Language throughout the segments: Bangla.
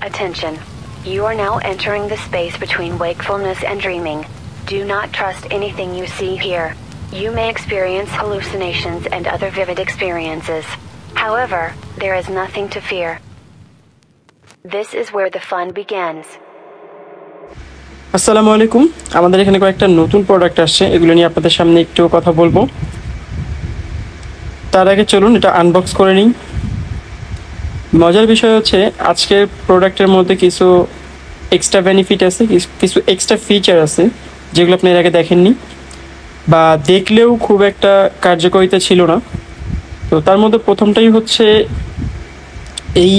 Attention. You are now entering the space between wakefulness and dreaming. Do not trust anything you see here. You may experience hallucinations and other vivid experiences. However, there is nothing to fear. This is where the fun begins. আসসালামু আলাইকুম। আমাদের এখানে কয়েকটা নতুন প্রোডাক্ট আসছে, এগুলো নিয়ে আপনাদের সামনে একটু কথা বলবো। তার আগে চলুন এটা আনবক্স করে নিই। মজার বিষয় হচ্ছে আজকের প্রোডাক্টের মধ্যে কিছু এক্সট্রা বেনিফিট আছে, কিছু এক্সট্রা ফিচার আছে যেগুলো আপনি এর আগে দেখেননি বা দেখলেও খুব একটা কার্যকারিতা ছিল না। তো তার মধ্যে প্রথমটাই হচ্ছে এই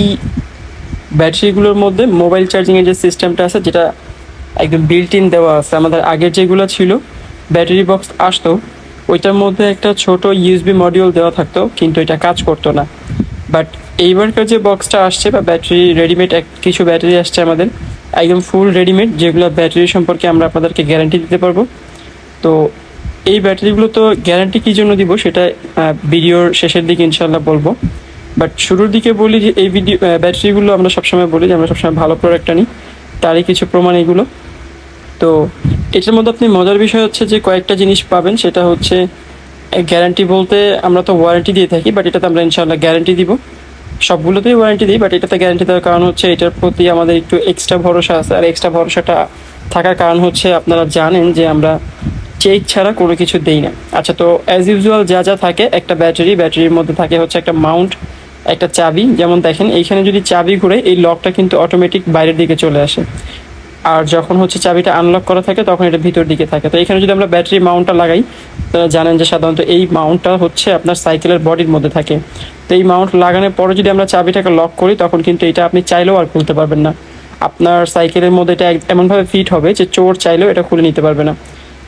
ব্যাটারিগুলোর মধ্যে মোবাইল চার্জিংয়ের যে সিস্টেমটা আছে, যেটা একদম বিল্ট ইন দেওয়া আছে। আমাদের আগের যেগুলো ছিল ব্যাটারি বক্স আসতো, ওইটার মধ্যে একটা ছোট ইউএসবি মডিউল দেওয়া থাকতো, কিন্তু এটা কাজ করতো না। বাট এইবারকার যে বক্সটা আসছে বা ব্যাটারি রেডিমেড কিছু ব্যাটারি আসছে আমাদের একদম ফুল রেডিমেড, যেগুলো ব্যাটারি সম্পর্কে আমরা আপনাদেরকে গ্যারান্টি দিতে পারবো। তো এই ব্যাটারিগুলো তো গ্যারান্টি কী জন্য দিব সেটা ভিডিওর শেষের দিকে ইনশাল্লাহ বলবো। বাট শুরুর দিকে বলি যে এই ব্যাটারিগুলো আমরা সবসময় বলি যে আমরা সবসময় ভালো প্রোডাক্ট আনি, তারই কিছু প্রমাণ এগুলো। তো এটার মধ্যে আপনি মজার বিষয় হচ্ছে যে কয়েকটা জিনিস পাবেন, সেটা হচ্ছে গ্যারান্টি বলতে আমরা তো ওয়ারেন্টি দিয়ে থাকি, বাট এটাতে আমরা ইনশাআল্লাহ গ্যারান্টি দিব। সবগুলোতেই ওয়ারেন্টি দিই, বাট এটাতে গ্যারান্টি দেওয়ার কারণ হচ্ছে এটার প্রতি আমাদের একটু এক্সট্রা ভরসা আছে। আর এক্সট্রা ভরসাটা থাকার কারণ হচ্ছে আপনারা জানেন যে আমরা চেক ছাড়া কোনো কিছু দেই না। আচ্ছা, তো অ্যাজ ইউজুয়াল যা যা থাকে একটা ব্যাটারির মধ্যে থাকে হচ্ছে একটা মাউন্ট, একটা চাবি। যেমন দেখেন এইখানে যদি চাবি ঘুরে এই লকটা কিন্তু অটোমেটিক বাইরের দিকে চলে আসে, আর যখন হচ্ছে চাবিটা আনলক করা থাকে তখন এটা ভিতর দিকে থাকে। তো এখানে যদি আমরা ব্যাটারি মাউন্টটা লাগাই, তারা জানেন যে সাধারণত এই মাউন্টটা হচ্ছে আপনার সাইকেলের বডির মধ্যে থাকে। তো এই মাউন্ট লাগানোর পরে যদি আমরা চাবিটাকে লক করি তখন কিন্তু এটা আপনি চাইলেও আর খুলতে পারবেন না। আপনার সাইকেলের মধ্যে এটা এমনভাবে ফিট হবে যে চোর চাইলেও এটা খুলে নিতে পারবে না।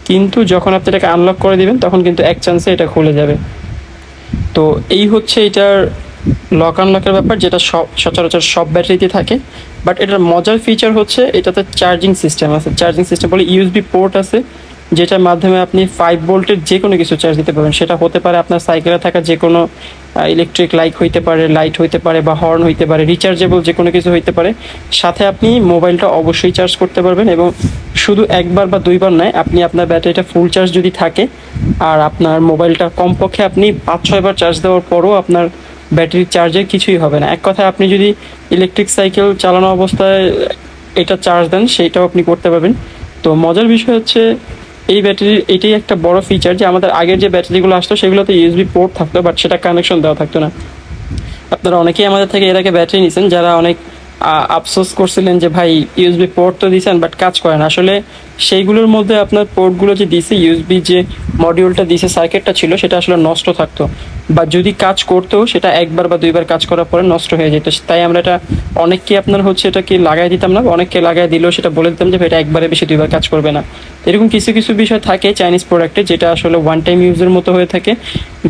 কিন্তু যখন আপনি এটাকে আনলক করে দিবেন তখন কিন্তু এক চান্সে এটা খুলে যাবে। তো এই হচ্ছে এটার লক আনলকের ব্যাপার, যেটা সচরাচর সব ব্যাটারিতে থাকে। বাট এটার মজার ফিচার হচ্ছে এটাতে চার্জিং সিস্টেম আছে। চার্জিং সিস্টেম বলে ইউএসবি পোর্ট আছে, যেটার মাধ্যমে আপনি 5 ভোল্টের যে কোনো কিছু চার্জ দিতে পারবেন। সেটা হতে পারে আপনার সাইকেলে থাকা যে কোনো ইলেকট্রিক লাইট হইতে পারে বা হর্ন হইতে পারে, রিচার্জেবল যে কোনো কিছু হইতে পারে। সাথে আপনি মোবাইলটা অবশ্যই চার্জ করতে পারবেন, এবং শুধু একবার বা দুইবার নয়, আপনি আপনার ব্যাটারিটা ফুল চার্জ যদি থাকে আর আপনার মোবাইলটা কমপক্ষে আপনি 5-6 বার চার্জ দেওয়ার পরও আপনার ব্যাটারি চার্জের কিছুই হবে না। এক কথায় আপনি যদি ইলেকট্রিক সাইকেল চালানো অবস্থায় এটা চার্জ দেন সেইটাও আপনি করতে পারবেন। তো মজার বিষয় হচ্ছে এই ব্যাটারির এটাই একটা বড় ফিচার যে আমাদের আগের যে ব্যাটারিগুলো আসতো সেগুলোতে ইউএসবি পোর্ট থাকতো, বাট সেটা কানেকশন দেওয়া থাকতো না। আপনারা অনেকেই আমাদের থেকে এর আগে ব্যাটারি নিয়েছেন, যারা অনেক আফসোস করছিলেন যে ভাই ইউএসবি পোর্ট তো দিয়েছেন বাট কাজ করে না। আসলে সেইগুলোর মধ্যে আপনার পোর্টগুলো যে দিয়েছে, ইউএসবি যে মডিউলটা দিয়েছে, সার্কিটটা ছিল, সেটা আসলে নষ্ট থাকতো, বা যদি কাজ করতেও সেটা একবার বা দুইবার কাজ করার পরে নষ্ট হয়ে যেত। তাই আমরা এটা অনেককে আপনার হচ্ছে এটাকে লাগাই দিতাম না, অনেককে লাগাই দিলেও সেটা বলে দিতাম যে এটা একবারে বেশি দুইবার কাজ করবে না। এরকম কিছু কিছু বিষয় থাকে চাইনিজ প্রোডাক্টে, যেটা আসলে ওয়ান টাইম ইউজের মতো হয়ে থাকে,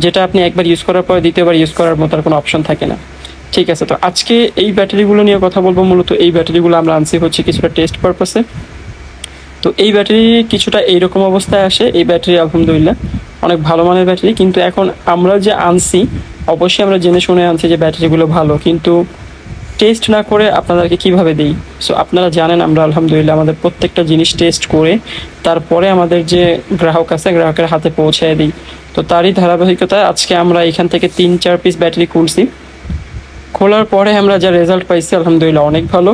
যেটা আপনি একবার ইউজ করার পর দ্বিতীয়বার ইউজ করার মতো আর কোনো অপশন থাকে না। ঠিক আছে, তো আজকে এই ব্যাটারিগুলো নিয়ে কথা বলবো। মূলত এই ব্যাটারিগুলো আমরা আনছি হচ্ছে কিছুটা টেস্ট পারপাসে। তো এই ব্যাটারি কিছুটা এইরকম অবস্থায় আসে। এই ব্যাটারি আলহামদুলিল্লাহ অনেক ভালো মানের ব্যাটারি, কিন্তু এখন আমরা যে আনছি অবশ্যই আমরা জেনে শুনে আনছি যে ব্যাটারিগুলো ভালো, কিন্তু টেস্ট না করে আপনাদেরকে কিভাবে দিই। সো আপনারা জানেন আমরা আলহামদুলিল্লাহ আমাদের প্রত্যেকটা জিনিস টেস্ট করে তারপরে আমাদের যে গ্রাহক আছে গ্রাহকের হাতে পৌঁছায় দিই। তো তারই ধারাবাহিকতায় আজকে আমরা এখান থেকে 3-4 পিস ব্যাটারি খুলছি। খোলার পরে আমরা যা রেজাল্ট পাইছি আলহামদুলিল্লাহ অনেক ভালো।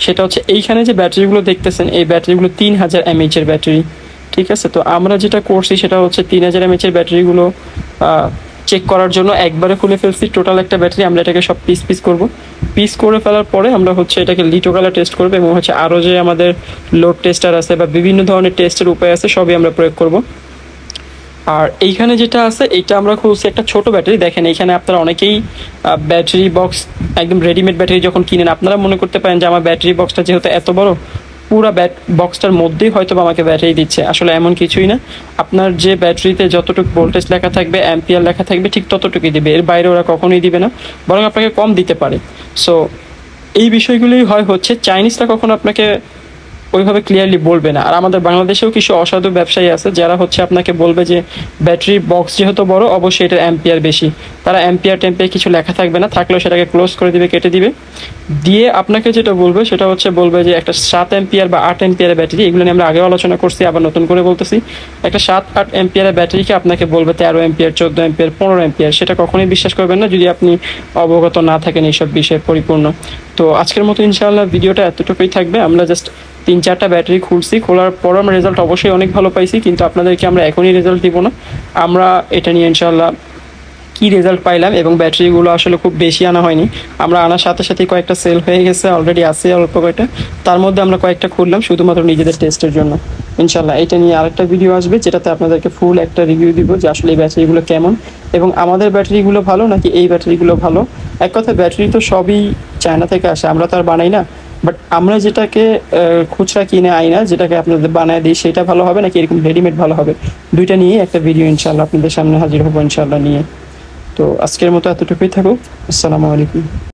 সেটা হচ্ছে এইখানে যে ব্যাটারিগুলো দেখতেছেন, এই ব্যাটারিগুলো 3000 mAh এর ব্যাটারি। ঠিক আছে, তো আমরা যেটা করছি সেটা হচ্ছে 3000 mAh এর ব্যাটারিগুলো চেক করার জন্য একবারে খুলে ফেলছি টোটাল একটা ব্যাটারি। আমরা এটাকে সব পিস করে ফেলার পরে আমরা হচ্ছে এটাকে লিটো কালার টেস্ট করবো, এবং হচ্ছে আরও যে আমাদের লোড টেস্টার আছে বা বিভিন্ন ধরনের টেস্টের উপায় আছে সবই আমরা প্রয়োগ করব। আর এইখানে যেটা আছে এইটা আমরা খুলছি একটা ছোট ব্যাটারি। দেখেন এইখানে আপনারা অনেকেই ব্যাটারি বক্স একদম রেডিমেড ব্যাটারি যখন কিনেন আপনারা মনে করতে পারেন যে আমার ব্যাটারি বক্সটা যেহেতু এত বড়, পুরা বক্সটার মধ্যেই হয়তো আমাকে ব্যাটারি দিচ্ছে। আসলে এমন কিছুই না। আপনার যে ব্যাটারিতে যতটুকু ভোল্টেজ লেখা থাকবে, অ্যাম্পিয়ার লেখা থাকবে, ঠিক ততটুকুই দিবে, এর বাইরে ওরা কখনোই দিবে না, বরং আপনাকে কম দিতে পারে। সো এই বিষয়গুলোই হচ্ছে চাইনিজরা কখনো আপনাকে ওইভাবে ক্লিয়ারলি বলবে না। আর আমাদের বাংলাদেশেও কিছু অসাধু ব্যবসায়ী আছে যারা হচ্ছে আপনাকে বলবে যে ব্যাটারির বক্স যেহেতু বড় অবশ্যই এটার অ্যাম্পিয়ার বেশি। তারা অ্যাম্পিয়ার টেম্পিয়ার কিছু লেখা থাকবে না, থাকলেও সেটাকে ক্লোজ করে দিবে, কেটে দিবে। দিয়ে আপনাকে যেটা বলবে সেটা হচ্ছে বলবে যে একটা 7 অ্যাম্পিয়ার বা 8 অ্যাম্পিয়ারের ব্যাটারি, এগুলো নিয়ে আমরা আগেও আলোচনা করছি, আবার নতুন করে বলতেছি, একটা 7-8 অ্যাম্পিয়ারের ব্যাটারিকে আপনাকে বলবে 13 অ্যাম্পিয়ার, 14 অ্যাম্পিয়ার, 15 অ্যাম্পিয়ার। সেটা কখনোই বিশ্বাস করবেন না যদি আপনি অবগত না থাকেন এইসব বিষয়ে পরিপূর্ণ। তো আজকের মতো ইনশাআল্লাহ ভিডিওটা এতটুকুই থাকবে। আমরা জাস্ট 3-4টা ব্যাটারি খুলছি, খোলার পর আমরা রেজাল্ট অবশ্যই অনেক ভালো পাইছি, কিন্তু আপনাদেরকে আমরা এখনই রেজাল্ট দিব না। আমরা এটা নিয়ে ইনশাআল্লাহ কি রেজাল্ট পাইলাম, এবং ব্যাটারিগুলো আসলে খুব বেশি আনা হয়নি, আমরা আনার সাথে সাথেই কয়েকটা সেল হয়ে গেছে, অলরেডি আছে অল্প কয়েকটা, তার মধ্যে আমরা কয়েকটা খুললাম শুধুমাত্র নিজেদের টেস্টের জন্য। ইনশাআল্লাহ এটা নিয়ে আরেকটা ভিডিও আসবে যেটাতে আপনাদেরকে ফুল একটা রিভিউ দিব যে আসলে এই ব্যাটারিগুলো কেমন, এবং আমাদের ব্যাটারিগুলো ভালো নাকি এই ব্যাটারিগুলো ভালো। এক কথা ব্যাটারি তো সবই চায়না থেকে আসে, আমরা তো আর বানাই না, বাট আমরা যেটাকে খুচরা কিনে আই না, যেটাকে আপনাদের বানায় দিই, সেটা ভালো হবে নাকি এরকম রেডিমেড ভালো হবে, দুইটা নিয়ে একটা ভিডিও ইনশাআল্লাহ আপনাদের সামনে হাজির হবো ইনশাআল্লাহ নিয়ে। তো আজকের মতো এতটুকুই থাকুক। আসসালামু আলাইকুম।